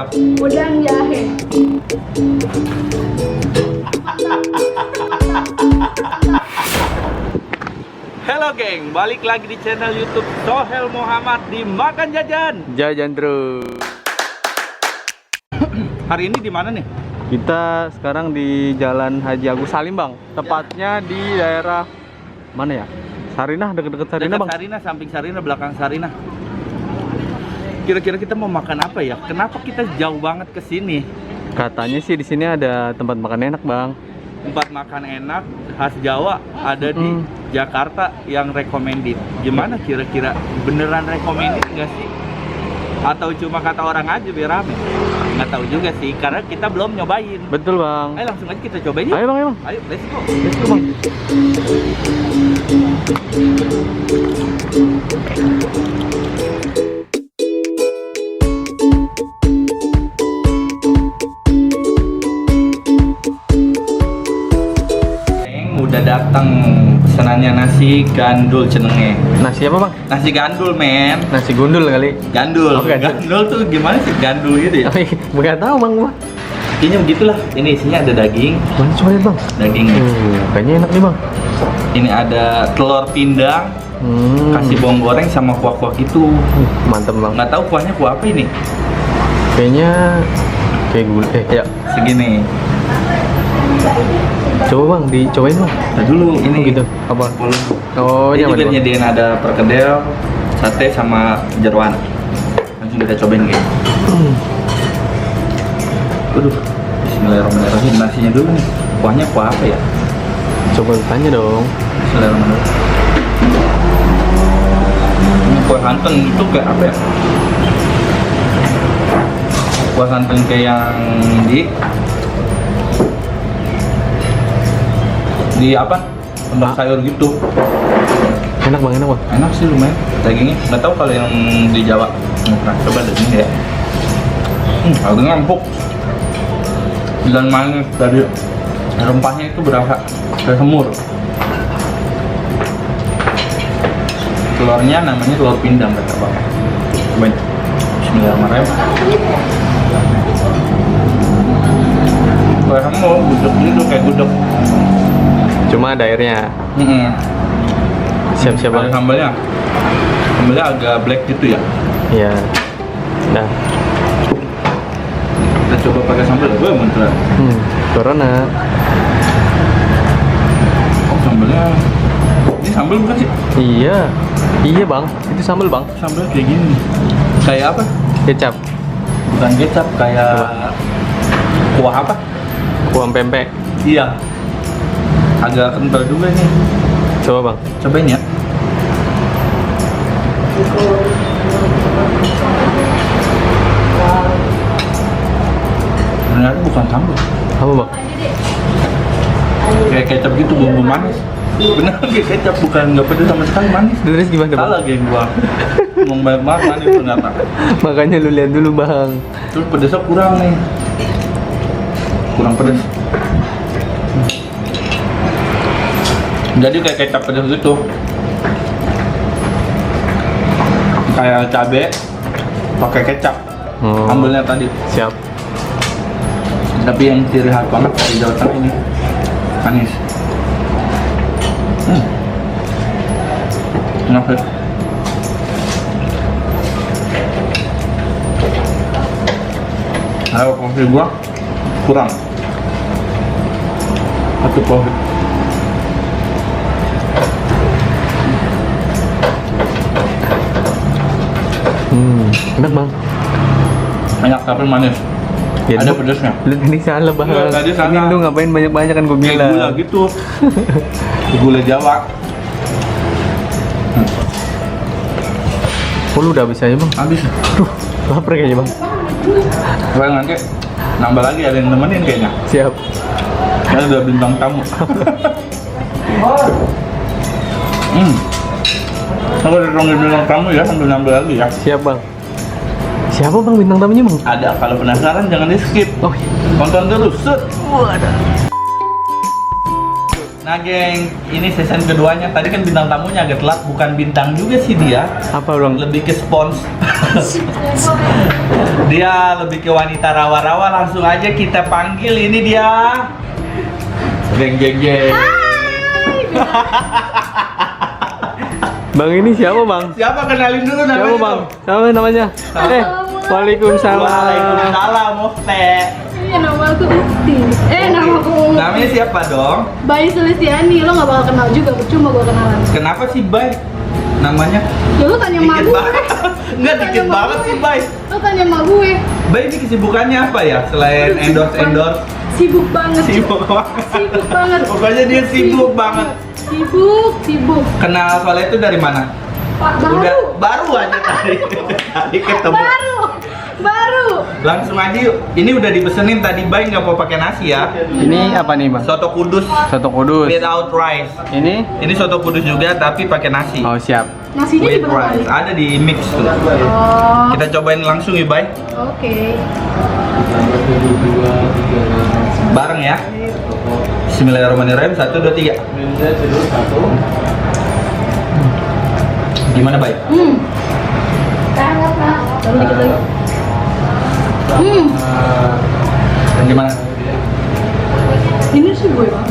mantap. Udang jahe. Halo geng, balik lagi di channel YouTube Sohel Muhammad di Makan Jajan. Jajan terus. Hari ini di mana nih? Kita sekarang di Jalan Haji Agus Salim, Bang. Tepatnya di daerah mana ya? Sarinah, deket-deket Sarinah, Dekat Bang. Sarinah, samping Sarinah, belakang Sarinah. Kira-kira kita mau makan apa ya? Kenapa kita jauh banget ke sini? Katanya sih di sini ada tempat makan enak, Bang. Tempat makan enak khas Jawa ada di Jakarta yang recommended. Gimana kira-kira? Beneran recommended nggak sih? Atau cuma kata orang aja biar rame? Nggak tahu juga sih, karena kita belum nyobain. Betul, Bang. Ayo langsung aja kita cobain yuk. Ayo, Bang, ayo, Bang. Ayo, let's go. Let's go, Bang. Udah datang pesanannya nasi gandul cenenge. Nasi apa, Bang? Nasi gandul, men. Nasi gundul kali. Gandul. Oh, gandul. Gandul tuh gimana sih gandul gitu ya? Bukan tahu, Bang, gua. Kayaknya begitulah. Ini isinya ada daging, Mana coba lihat, Bang? daging. Kayaknya enak nih, Bang. Ini ada telur pindang, kasih bawang goreng sama kuah-kuah gitu. Mantap, Bang. Nggak tahu kuahnya kuah apa ini. Kayaknya kayak gula. Ya, Segini. coba, Bang, dicobain, Bang. Nah dulu ini Oh, gitu. Apa? Oh, Ini nyaman, juga Bang. nyediain ada perkedel, sate sama jeroan. Langsung kita cobain guys. Aduh, bismillahirrahmanirrahim. Nasinya dulu nih. Kuahnya kuah apa ya? Coba tanya dong. Bismillahirrahmanirrahim. Ini kuah santan itu kayak apa ya? Kuah santan kayak yang di apa? Tempat sayur gitu. Enak, Bang, enak, Bang. Enak sih lumayan. Dagingnya nggak tahu kalau yang di Jawa. Nah, coba dagingnya ya. Agak empuk dan manis dari rempahnya itu berasa kayak semur. Telurnya namanya telur pindang kata bapak. Cobain. Bismillahirrahmanirrahim. Kayak semur, gudeg gitu kayak gudeg. Cuma ada airnya. Siap-siap, Ada Bang. sambalnya. Sambalnya agak black gitu ya. Iya. Nah, Kita coba pakai sambal. Wah, mantap. corona. Oh, sambalnya. Ini sambal bukan sih? Iya. Iya, Bang. Itu sambal, Bang. Sambal kayak gini. Kayak apa? Kecap. Bukan kecap, kayak kuah apa? Kuah pempek. Iya. Agak kental juga nih. Coba, Bang. Cobain ya. Ternyata bukan sambal. Apa, Bang? Kayak kecap gitu, bumbu manis. Bener kayak kecap, bukan nggak pedes sama sekali, manis. Terus gimana, Bang? Salah geng gua. Ngomong banyak banget manis ternyata. Makanya lu lihat dulu, Bang. Terus pedesnya kurang nih. Kurang pedes. Jadi kayak kecap pedes gitu. Kayak cabe pakai kecap. Sambalnya tadi. Siap. Tapi yang ciri khas banget dari Jawa Tengah ini manis. Enak sih. Ayo kopi gua kurang. Satu kopi. Enak, Bang. Banyak tapi manis. Ya, Ada lu- pedesnya. Lu tadi salah, Bang. Iya, tadi salah. Ini lu ngapain banyak-banyak kan gue Kayak bilang. gula gitu. Gula Jawa. Oh, lu udah habis aja, Bang. Habis. Aduh, lapar kayaknya, Bang. Gue nanti nambah lagi, ada yang nemenin kayaknya. Siap. Karena udah bintang tamu. Aku udah panggil bintang tamu ya, sambil nambah lagi ya. Siap, Bang. Siapa, Bang, bintang tamunya, Bang? Ada, kalau penasaran jangan di skip. Oh, Tonton terus. Set. Nah geng, ini season keduanya. Tadi kan bintang tamunya agak telat, bukan bintang juga sih dia. apa, Bang? Lebih ke spons. Dia lebih ke wanita rawa-rawa, langsung aja kita panggil. Ini dia. Geng geng geng. Bang ini siapa bang? Siapa, kenalin dulu namanya? Siapa bang? dong. Siapa namanya? Waalaikumsalam. Waalaikumsalam, Mufte. Iya, nama aku Ukti. Nama aku Namanya siapa dong? Bayi Sulistiani. Lo gak bakal kenal juga, percuma gue kenalan. Kenapa sih Bay? Namanya? Ya lo tanya sama Dikit gue. banget. Enggak, Lo dikit tanya sama banget gue. sih Bay. Lo tanya sama gue. Bay ini kesibukannya apa ya? Selain endorse-endorse? Sibuk banget. Sibuk banget. Sibuk banget. Pokoknya dia sibuk banget. Sibuk. Kenal soalnya itu dari mana? Baru aja tadi ketemu. Baru. Langsung aja yuk. Ini udah dipesenin tadi Bay, nggak mau pakai nasi ya. Ini apa nih bang? Soto Kudus Soto Kudus. without rice. Ini? Soto Kudus juga tapi pakai nasi. Oh siap. Nasinya With diberapa rice. kali? Ada di mix tuh. Oh. Kita cobain langsung ya Bay. Oke. Bareng ya. Bismillahirrahmanirrahim. 1, 2, 3. Gimana Bay? Baru dikit lagi. Gimana? Ini sih gue bang.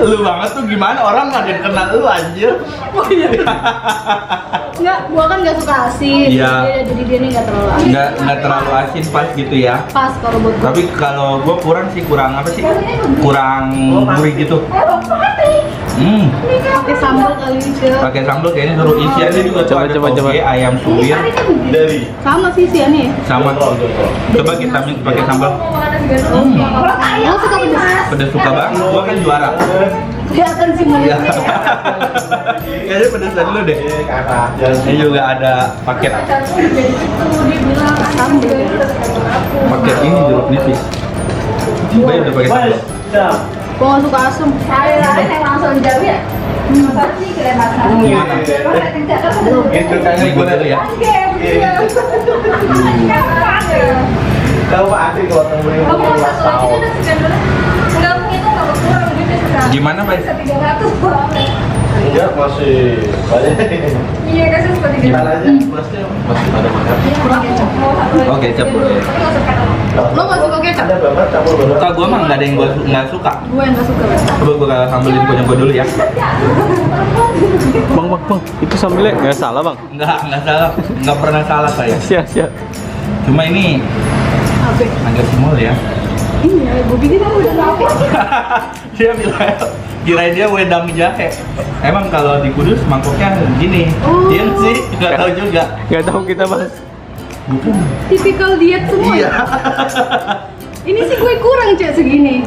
Lu banget tuh, gimana orang nggak ada yang kenal lu anjir. Oh iya. Enggak, gua kan nggak suka asin. Iya. Jadi dia nih nggak terlalu asin. Nggak terlalu asin, pas gitu ya. Pas kalau buat gua. Tapi kalau gua kurang apa sih? Kurang gurih gitu. Pakai sambal kali ini Cek. Pakai sambal kayaknya suruh isiannya juga tuh, Coba, ada coba, toge, coba. ayam suwir Sama sih isiannya ya. sama. Coba kita mix pakai sambal. Lo suka pedas? Pedas suka banget. Gua kan juara. Kelihatan sih Iya. mulutnya. Kayaknya pedesan dulu deh. Ini juga ada paket Sambal. paket ini jeruk nipis. Coba udah pakai sambal. Gua nggak suka asam. Gimana? Gitu kayaknya gue dulu ya. Tahu Pak Adi kalau temuin tahun. Gimana Bay? Enggak, masih banyak. Iya, kasih seperti gitu. Gimana aja? Masih ada makan. Kurang kecap. Oh kecap boleh. Lo nggak suka kecap? Ada banget campur banget. Suka gua mah nggak ada yang gua nggak suka. Gue yang nggak suka. Coba gua sambelin punya gua dulu ya. Bang, itu sambelnya nggak salah bang? Nggak salah, nggak pernah salah saya. Siap. Cuma ini Apa? agak semol ya. Iya, gue pikir kamu udah tahu. Dia bilang, kirain dia wedang jahe. Emang kalau di Kudus mangkoknya gini. Oh. Iya sih, nggak tahu juga. Nggak tahu kita bang. Bukan. Tipikal diet semua. Iya. Ini sih gue kurang Cek segini.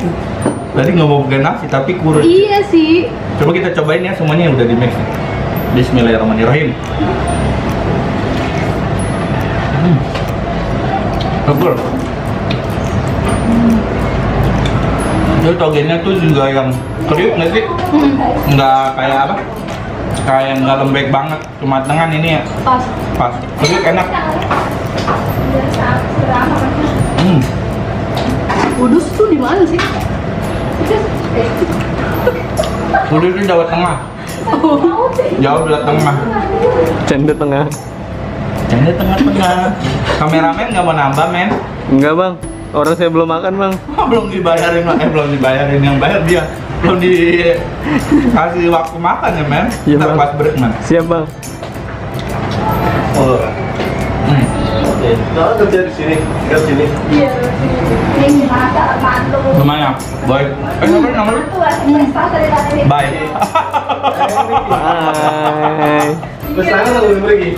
Tadi nggak mau pakai nasi tapi kurus. Iya sih. Coba kita cobain ya, semuanya udah di mix. Bismillahirrahmanirrahim. Tebel. Itu togenya tuh juga yang kriuk nggak sih? Nggak kayak apa? Kayak nggak lembek banget, cuma dengan ini ya Pas. pas. Kriuk enak. Kudus tuh di mana sih? Kudus itu Jawa Tengah. Jawa Tengah. Cende tengah. Ini tengah-tengah. Kameramen nggak mau nambah men? Enggak bang. Orang saya belum makan bang. Belum dibayarin, belum dibayarin, yang bayar dia. Belum dikasih waktu makan ya men? Iya, Ntar Bang. pas break man. Siap bang. Oh. Oke. Kalau kerja di sini, tinggal di sini. Iya. Gimana? Boy. Nama lu? Bye. Bye. Terus sana lalu pergi.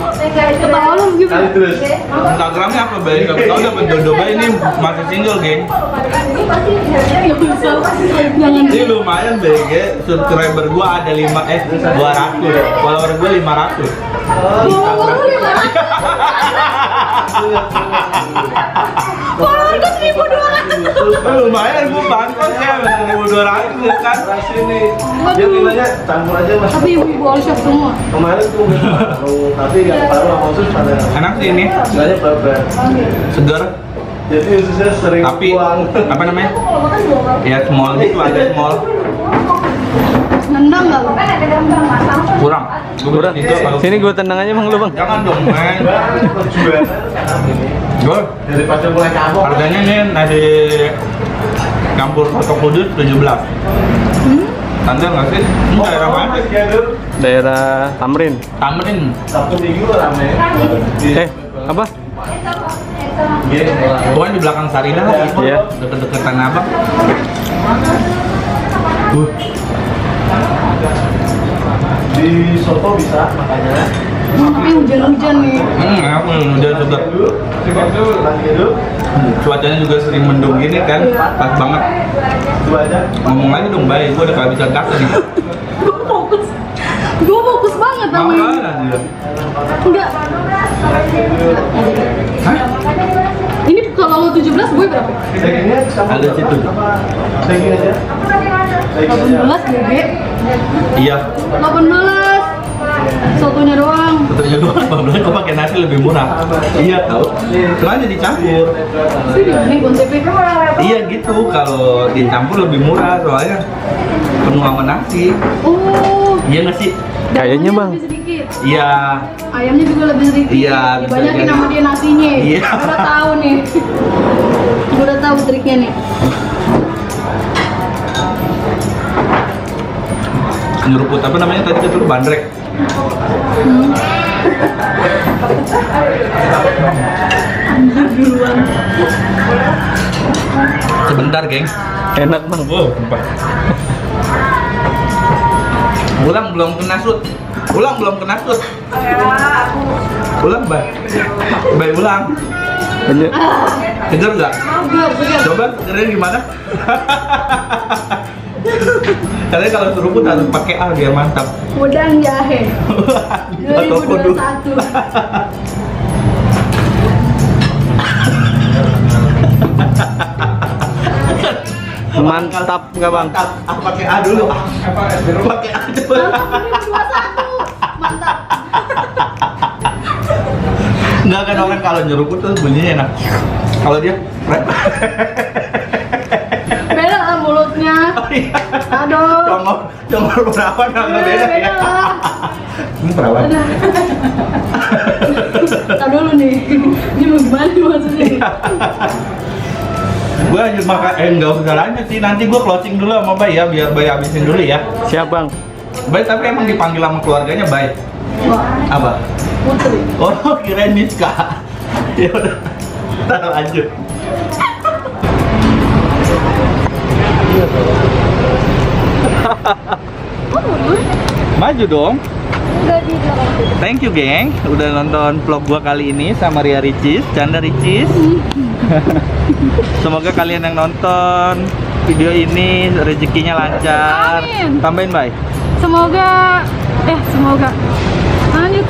Ketawa lu gitu. Kali terus. Instagramnya apa Bay? Gak tau dapat jodoh Bay ini masih single geng. Jangan. Ini lumayan BG, subscriber gua ada 200, follower gua 500. Follower gue 1.200. Lumayan gua bantu ya, 1.200 ya kan. Terus sini. Dia bilangnya campur aja mas. Tapi ibu-ibu all shop semua. Kemarin tuh tapi yang baru sama khusus pada. Enak sih ini, Bilangnya berat. segar. Jadi khususnya sering Tapi buang. apa namanya? Ya small gitu, ada small. Nendang nggak lu? Kurang. Udah, sini gue tendang aja bang lu bang. Jangan dong, men. Gue Daripada mulai kabur. harganya nih nasi campur soto kudus 17. Tanda nggak sih? Ini daerah mana sih? Daerah Tamrin. Tamrin. Sabtu Minggu rame. Apa? Pokoknya di belakang Sarinah lah, Iya. deket-deket Tanah Abang. Di soto bisa makanya. Tapi hujan-hujan nih. Aku udah juga. Lagi dulu. Cuacanya juga sering mendung gini kan, pas banget. Itu aja. Ngomong lagi dong, baik. Gue udah kehabisan kata nih. Gue fokus banget sama ini. Mana dia? Enggak. Ini kalau lo 17, gue berapa? Dagingnya sama. Ada situ. Daging aja. Daging aja. 18 GG. Iya. 18. Sotonya doang. Betulnya gue 15, gue pakai nasi lebih murah. Iya tau. Soalnya dicampur. Ini konsepnya. Iya gitu, kalau dicampur lebih murah soalnya penuh sama nasi. Oh. Iya nggak sih? Kayaknya, Bang. Lebih sedikit. Iya. Ayamnya juga lebih sedikit. Iya, bisa Dibanyakin jadi. sama dia nasinya. Iya. Gue udah tahu nih. Gue udah tahu triknya nih. Nyeruput apa namanya tadi kata lu bandrek. Duluan. Sebentar, geng. Enak bang. Wow, sumpah. Ulang belum kena sud. Ulang belum kena sud. Ulang, Bay. Bay ulang. Lanjut. Kejar nggak? Segar. Coba segernya gimana? Katanya kalau seruput harus pakai A biar mantap. Udang jahe. Atau kudu. 2021. Mantap nggak bang? Mantap. Ah, pakai A dulu. Pakai A dulu. 2021. Mantap. Enggak kan orang kalau nyeruput tuh bunyinya enak. Kalau dia rap. Beda lah mulutnya. Oh iya. Aduh. Congol perawan nggak beda ya. Beda lah. Ini perawan. Tahu dulu nih. Ini mau gimana maksudnya? Gue lanjut makan, nggak usah lanjut sih, nanti gue closing dulu sama Bay ya, biar Bay habisin dulu ya. Siap bang. Bay tapi emang dipanggil sama keluarganya Bay. Wah, Apa? putri. Oh kirain Miska. Ya udah, kita lanjut. Maju dong. Udah di belakang. Thank you geng, udah nonton vlog gua kali ini sama Ria Ricis, Canda Ricis. Semoga kalian yang nonton video ini rezekinya lancar. Amin. Tambahin Bay. Semoga lanjut.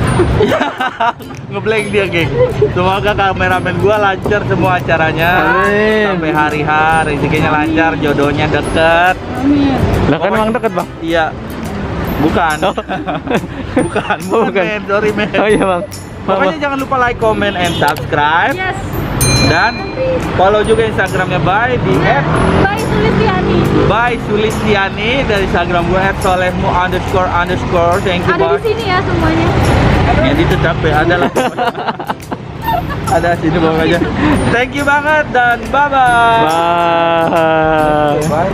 Ngeblank dia geng. Semoga kameramen gua lancar semua acaranya. Amin. Sampai hari H rezekinya lancar, jodohnya deket. Amin. Lah kan emang deket bang. Iya. Bukan. Bukan. Bukan. Men. Sorry men. Oh iya bang. Pokoknya jangan lupa like, comment, and subscribe. Yes. Dan follow juga Instagramnya Bay di Bye Sulistiani. @Sulistiani dari Instagram gue @solehmu__. Thank you Ada di Bay. sini ya semuanya. Ya itu capek ada lah. Ada sini bawah aja. Thank you banget dan bye bye. Bye.